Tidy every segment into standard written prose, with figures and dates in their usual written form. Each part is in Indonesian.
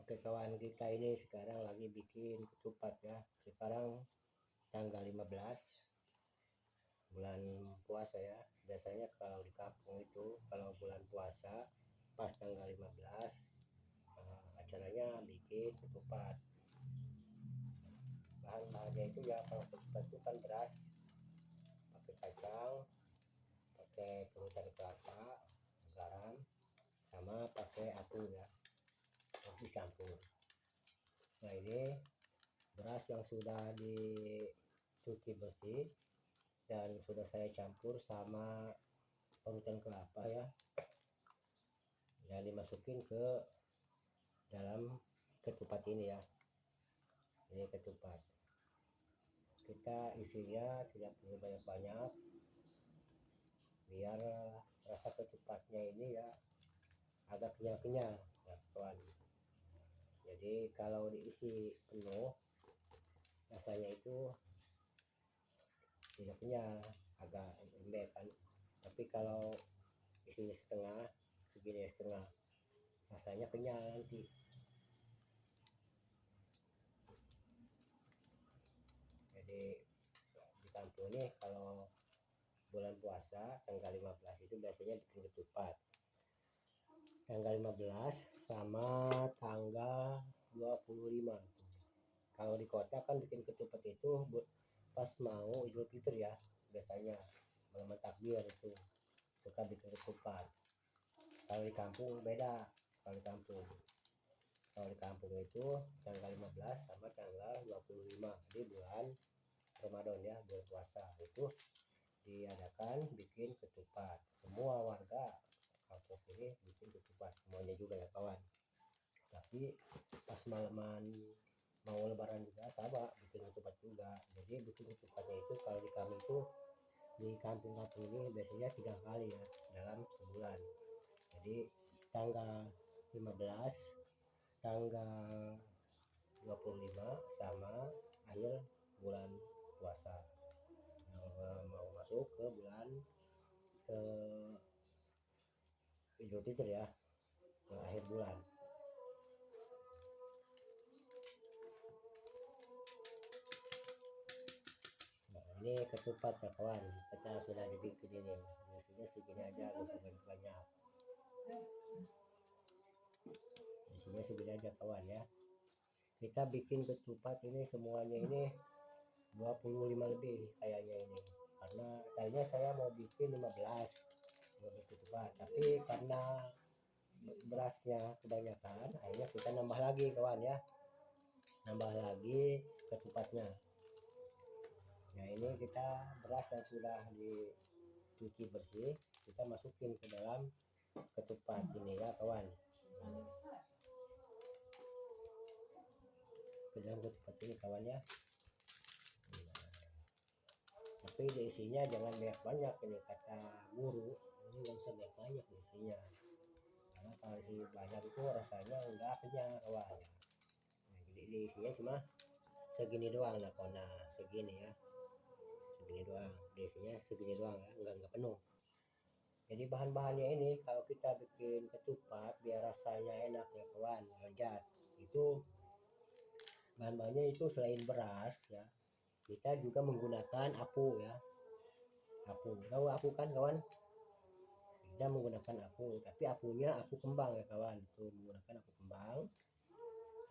Oke kawan, kita ini sekarang lagi bikin ketupat ya. Sekarang tanggal 15 bulan puasa ya. Biasanya kalau di kampung itu kalau bulan puasa pas tanggal 15 acaranya bikin ketupat. Bahan-bahannya itu ya, kalau ketupat itu kan beras, pakai kacang, pakai parutan kelapa, garam, sama pakai apu ya, dicampur. Nah ini beras yang sudah dicuci bersih dan sudah saya campur sama parutan kelapa ya, dan dimasukin ke dalam ketupat ini ya. Ini ketupat, kita isinya tidak perlu banyak-banyak biar rasa ketupatnya ini ya agak kenyal-kenyal ya kawan. Jadi kalau diisi penuh rasanya itu tidak kenyal, agak lembek kan. Tapi kalau isinya setengah, segini setengah, rasanya kenyal nanti. Jadi di kampung ini kalau bulan puasa tanggal 15 itu biasanya bikin ketupat. Tanggal 15 sama tanggal 25. Kalau di kota kan bikin ketupat itu pas mau Idul Fitri ya, biasanya malam takbir itu suka bikin ketupat. Kalau di kampung beda. Kalau di kampung itu tanggal 15 sama tanggal 25 di bulan Ramadan ya, bulan puasa itu diadakan bikin ketupat. Semua warga kampung ini bikin ketupat semuanya juga ya kawan. Tapi pas malaman mau lebaran juga sama bikin ketupat juga. Jadi bikin ketupatnya itu kalau di kami itu di kampung-kampung ini biasanya 3 kali ya dalam sebulan. Jadi tanggal 15, tanggal 25 sama akhir bulan puasa mau masuk ke bulan Idul Fitri ya, ke akhir bulan. Nah ini ketupat ya kawan, kita sudah dibikin ini. Biasanya segini aja, gak usah banyak-banyak. Isinya segini aja kawan ya. Kita bikin ketupat ini semuanya ini 25 lebih kayaknya ini, karena tadinya saya mau bikin 15 ketupat, tapi karena berasnya kebanyakan akhirnya kita nambah lagi kawan ya, nambah lagi ketupatnya. Nah ini kita beras yang sudah dicuci bersih kita masukin ke dalam ketupat ini ya kawan, ke dalam ketupat ini kawan ya. Tapi isinya jangan banyak-banyak, ini kata guru ini nggak usah banyak isinya, karena kalau isi banyak itu rasanya enggak kenyang kawan. Nah, jadi isinya cuma segini doang lah kawan, nah segini ya, segini doang isinya, segini doang ya, enggak penuh. Jadi bahan-bahannya ini kalau kita bikin ketupat biar rasanya enak ya kawan, lezat, itu bahan-bahannya itu selain beras ya, kita juga menggunakan apu ya. Apu, tahu apu kan kawan? Kita menggunakan apu, tapi apunya apu kembang ya kawan, itu menggunakan apu kembang.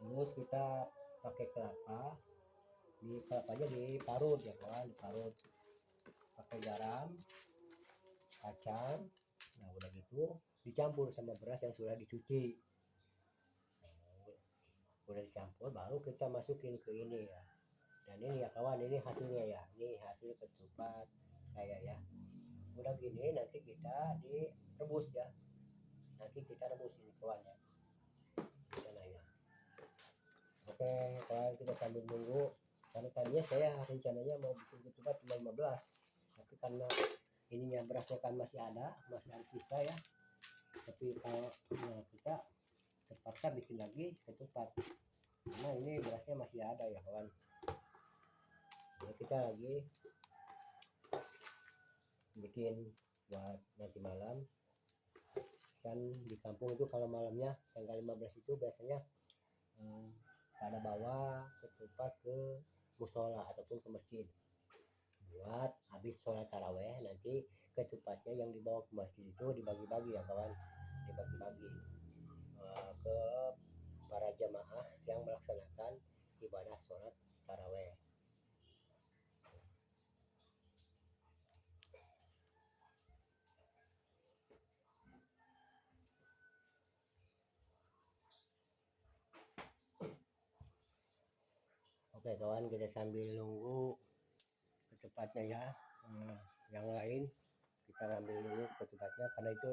Terus kita pakai kelapa, di kelapanya diparut ya kawan, diparut pakai garam, kacang. Nah udah gitu dicampur sama beras yang sudah dicuci. Udah dicampur baru kita masukin ke ini ya. Dan ini ya kawan, ini hasilnya ya, ini hasil ketupat saya ya. Udah gini nanti kita direbus ya, nanti kita rebus ini kawan ya, sana ya. Oke kawan, kita sambil nunggu, karena tadinya saya rencananya mau bikin ketupat cuma 15, tapi karena ininya berasnya kan masih ada sisa ya. Tapi kalau ya, kita terpaksa bikin lagi ketupat karena ini berasnya masih ada ya kawan. Jadi kita lagi bikin buat nanti malam. Kan di kampung itu kalau malamnya tanggal 15 itu biasanya pada bawa ketupat ke musola ataupun ke masjid buat habis sholat taraweh. Nanti ketupatnya yang dibawa ke masjid itu dibagi-bagi ya kawan, dibagi-bagi ke para jamaah yang melaksanakan ibadah sholat taraweh. Oke kawan, kita sambil nunggu ketupatnya ya. Yang lain kita ambil dulu ketupatnya karena itu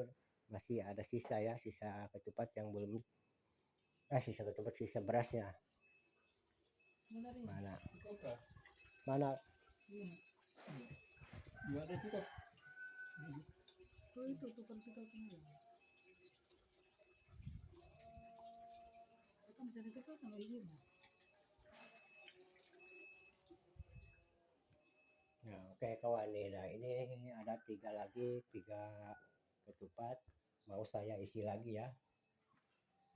masih ada sisa ya, sisa ketupat yang belum sisa ketupat, sisa berasnya. Mana mana itu tukar tukar kemarin. Itu bisa ditukar sama ibu. Ya, oke kawan nih, nah ini ada 3 lagi, 3 ketupat mau saya isi lagi ya,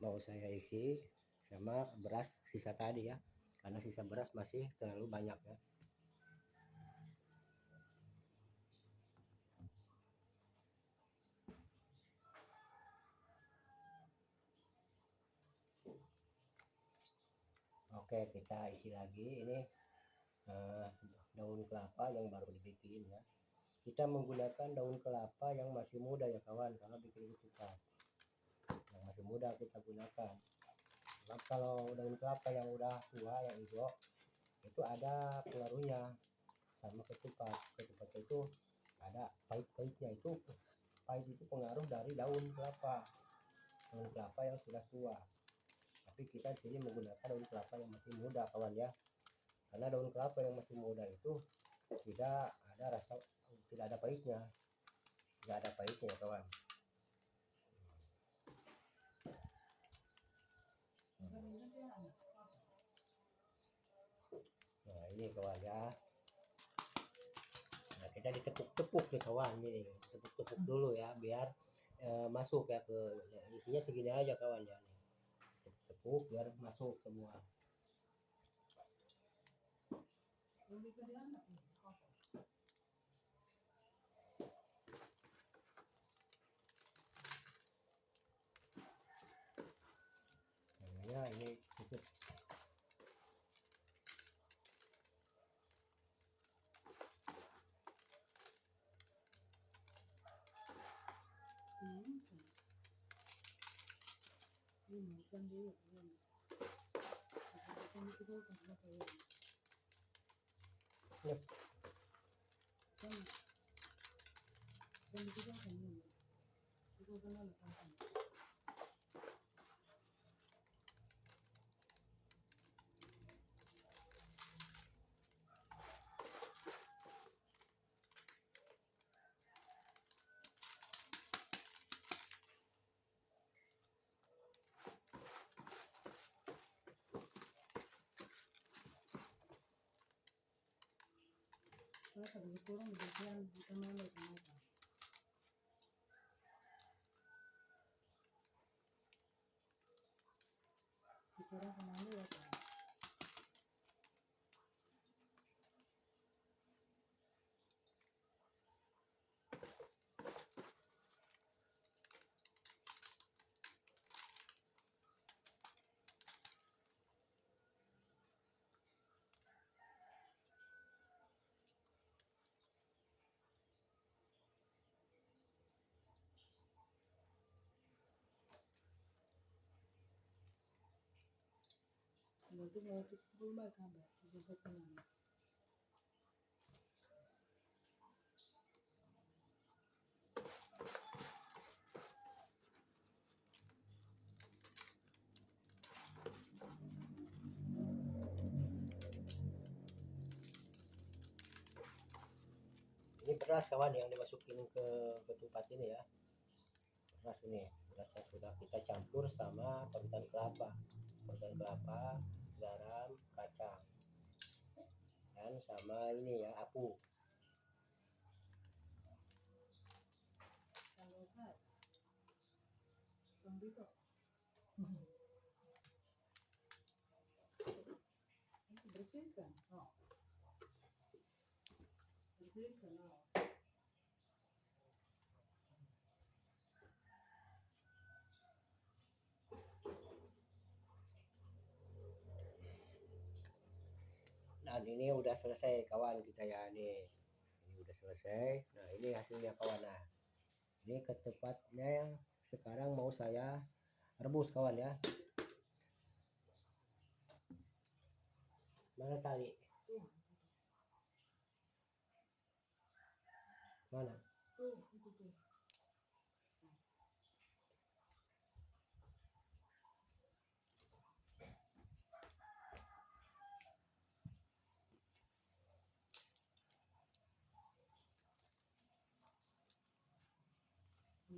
mau saya isi sama beras sisa tadi ya, karena sisa beras masih terlalu banyak ya. Oke, kita isi lagi ini daun kelapa yang baru dibikin ya. Kita menggunakan daun kelapa yang masih muda ya kawan, karena bikin ketupat yang masih muda kita gunakan. Nah, kalau daun kelapa yang udah tua yang hijau itu ada pengaruhnya sama ketupat. Ketupat itu ada pahit-pahitnya, itu pahit itu pengaruh dari daun kelapa yang sudah tua. Tapi kita di sini menggunakan daun kelapa yang masih muda kawan ya, karena daun kelapa yang masih muda itu tidak ada rasa, tidak ada pahitnya, kawan. Nah ini kawan ya, nah kita ditepuk-tepuk nih kawan, ini tepuk-tepuk dulu ya biar masuk ya ke isinya segini aja kawan ya, nih tepuk biar masuk semua. Ya ini cukup. Macam dia. Macam itu kan kayak. Yes. Kan itu kan ini. Itu kan ada kan. Saya tak boleh kurang bagian kita mana kenapa. Sekarang kemana ya kan? Nanti mau rumah kabar, bisa kemana? Ini beras kawan yang dimasukin ke ketupat ini ya, beras ini, beras yang sudah kita campur sama parutan kelapa, garam, kacang, dan sama ini ya apu. Kalau saya, tunggu bersihkan. Oh, bersihkan. Oh. Nah ini udah selesai kawan kita ya, nih ini udah selesai. Nah ini hasilnya kawan. Nah ini ketupatnya yang sekarang mau saya rebus kawan ya. Mana tali? Mana? Itu tuh.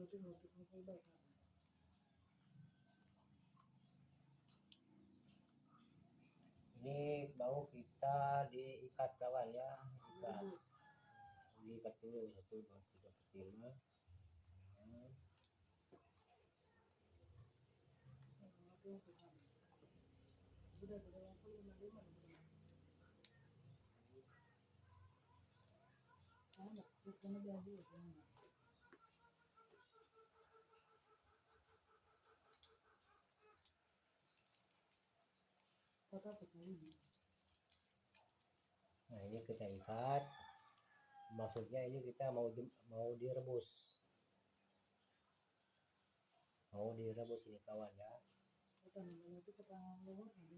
Nutup baik. Ini mau kita diikat kawan ya, ikat. Rebus. Diikat dulu 1, 2, 3, 4, 5. Udah 55. Sama, bukan jadi ya. Kota ini. Nah ini kita ikat, maksudnya ini kita mau direbus ini kawan ya. Kota itu ketangan luar kan.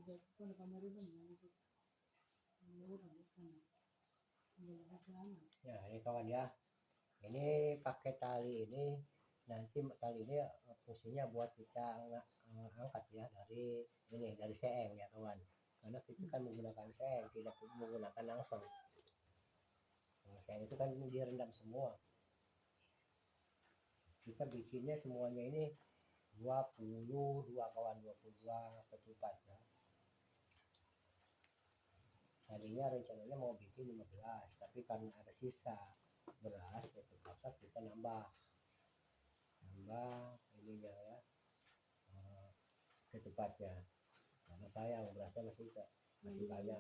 Udah kan kamar itu gitu. Ya ini kawan ya, ini pakai tali ini, nanti tali ini fungsinya buat kita angkat ya dari seeng ya kawan, karena kita kan menggunakan seeng, tidak menggunakan langsung. Seeng itu kan direndam semua, kita bikinnya semuanya ini 22 kawan, 22 ketupat ya. Tadinya rencananya mau bikin 15, tapi karena ada sisa beras ya terpaksa kita nambah ininya ya, ketupatnya, karena sayang berasnya masih banyak.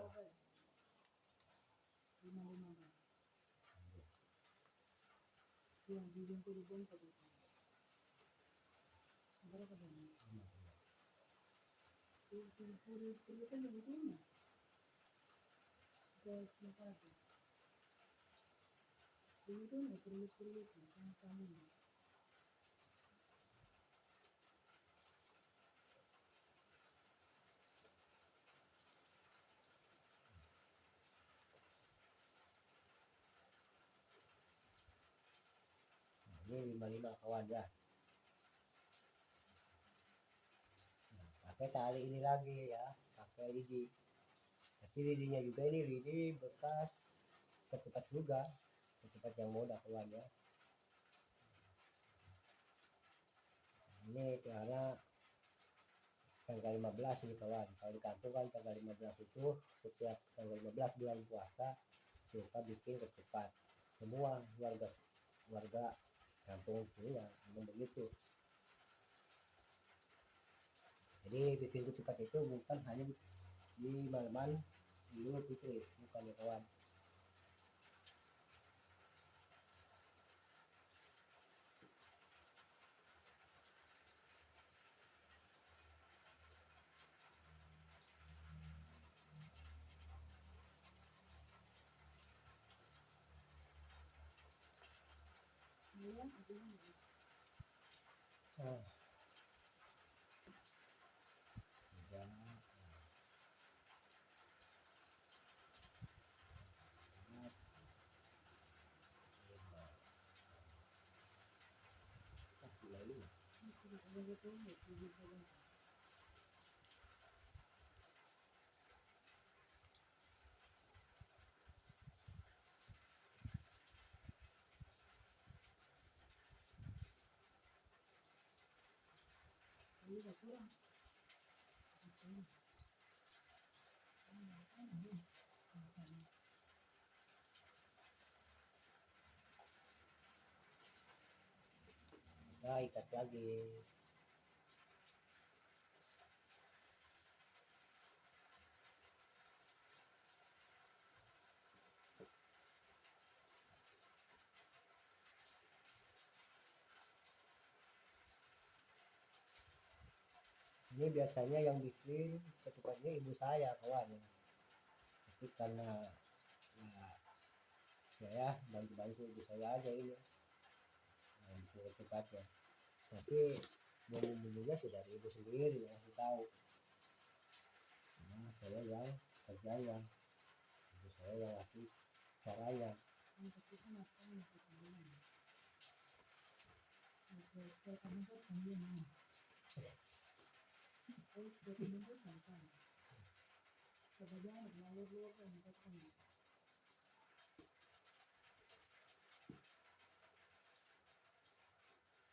5 yang bikin turun tadi. Berapa banyak? Itu kan yang itu. Guys, apa itu? Itu nih perlu kan kamu. Ini 55 kawan ya. Nah, pakai tali ini lagi ya, pakai lidi, tapi lidinya juga ini lidi bekas ketupat juga, ketupat yang muda kawan ya. Ini karena tanggal 15 ini kawan, kalau di kampung kan tanggal 15 itu setiap tanggal 15 bulan puasa kita bikin ketupat, semua warga kampung sini ya memang begitu. Jadi bikin ketupat itu bukan hanya di malaman Idul Fitri, bukan ya kawan. Iya, itu. Oh. juga kurang. Gitu. Nah, ikat lagi. Ini biasanya yang bikin kecepatnya ibu saya kawan. Tapi karena ya, saya bantu-bantu ibu saya aja ini. Nah, bikin cepatnya. Tapi bumbu-bumbunya sih dari ibu sendiri yang kasih tahu. Nah, saya yang kerjanya, ibu saya yang ngasih caranya. Untuk kita makan untuk kalian. Untuk kamu tuh kalian. Terus buat kamu tuh apa? Coba jangan malu-malu kan kamu.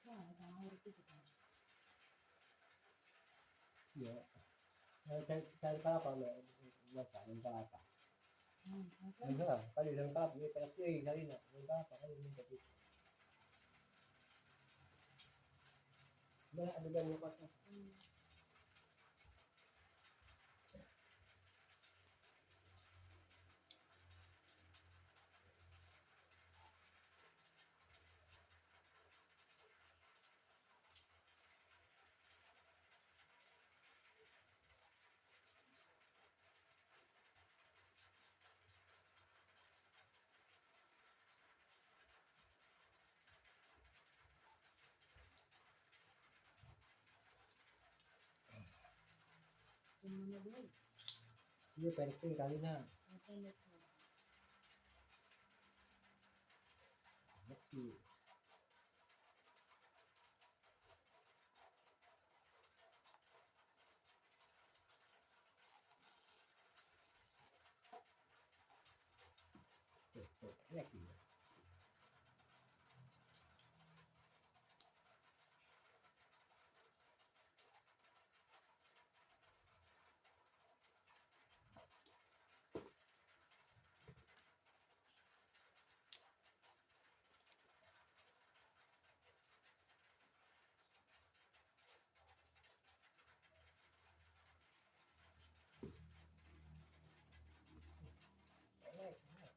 Wah, jangan harus itu kan. Ya, cari apa mbak? Lengkap apa? Apa? Enggak, kali lengkap dia kayak kali nak lengkap apa kali ini tapi. Nah, ada yang lepas. Semuanya boleh. Dia penting kali nak. Apa itu? Betul. Tuh, enak dia. Enak.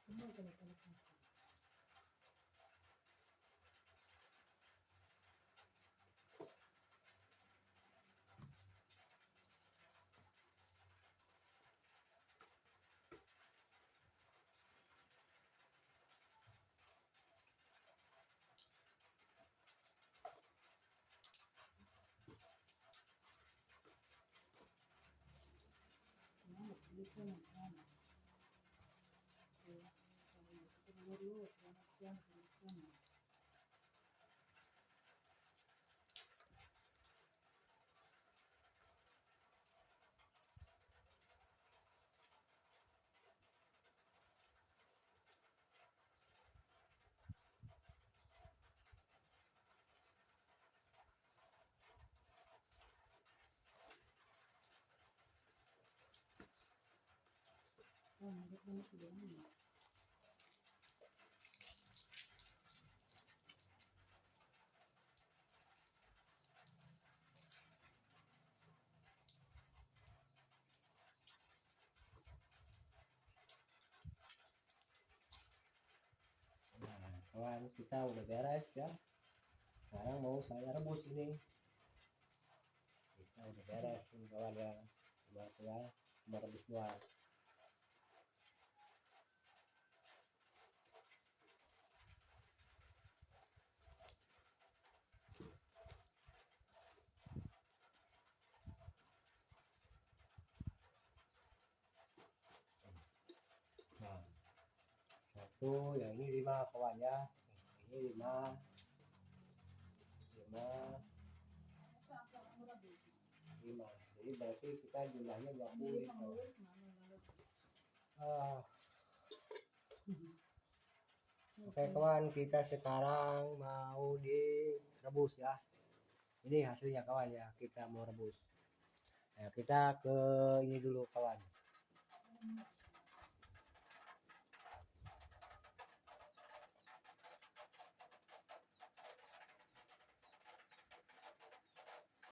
Semua kalau kasih. Nah, itu kan. Kalau dulu, selamat siang, teman-teman. Oh, ada kamu sudah ini. Nah, kawan kita udah beres ya. Sekarang mau saya rebus ini. Kita udah beres ini kawan ya. Buat ya, merebus doang. Nah, satu, yang ini 5 kawan ya. Ini 5, 5. Jadi berarti kita jumlahnya 20 kawan. Ah, Oke kawan, kita sekarang mau direbus ya. Ini hasilnya kawan ya, kita mau rebus. Nah, kita ke ini dulu kawan.